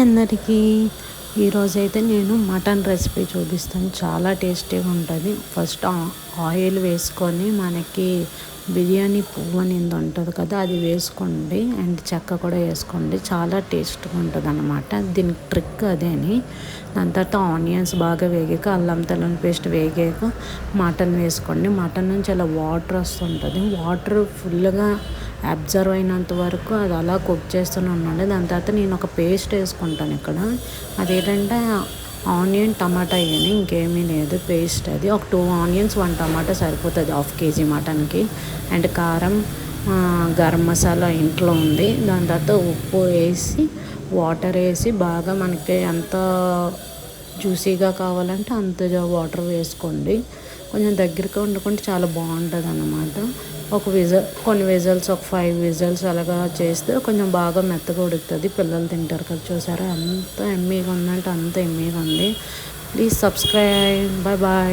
అందరికీ ఈరోజైతే నేను మటన్ రెసిపీ చూపిస్తాను. చాలా టేస్టీగా ఉంటుంది. ఫస్ట్ ఆయిల్ వేసుకొని మనకి బిర్యానీ పువ్వు అనేది ఉంటుంది కదా, అది వేసుకోండి. అండ్ చెక్క కూడా వేసుకోండి. చాలా టేస్ట్గా ఉంటుంది అన్నమాట. దీనికి ట్రిక్ అదేని. దాని తర్వాత ఆనియన్స్ బాగా వేగాక, అల్లం తెల్లని పేస్ట్ వేగాక మటన్ వేసుకోండి. మటన్ నుంచి అలా వాటర్ వస్తుంటుంది. వాటర్ ఫుల్గా అబ్జర్వ్ అయినంత వరకు అది అలా కుక్ చేస్తూనే ఉండండి. దాని తర్వాత నేను ఒక పేస్ట్ వేసుకుంటాను ఇక్కడ. అదేంటంటే ఆనియన్ టమాటా వేయని, ఇంకేమీ లేదు. పేస్ట్ అది ఒక 2 ఆనియన్స్ 1 టమాటా సరిపోతుంది 1/2 కేజీ మటన్కి. అండ్ కారం, గరం మసాలా ఇంట్లో ఉంది. దాని తర్వాత ఉప్పు వేసి వాటర్ వేసి బాగా మనకి ఎంత జ్యూసీగా కావాలంటే అంత వాటర్ వేసుకోండి. కొంచెం దగ్గరగా వండుకుంటే చాలా బాగుంటుంది అన్నమాట. కొన్ని విజల్స్, ఒక 5 విజల్స్ అలాగా చేస్తే కొంచెం బాగా మెత్తగా ఉడుకుతుంది. పిల్లలు తింటారు కదా. చూసారా ఎంత ఎమ్మీగా ఉందంటే అంత ఎమ్మీగా ఉంది. Please subscribe. Bye bye.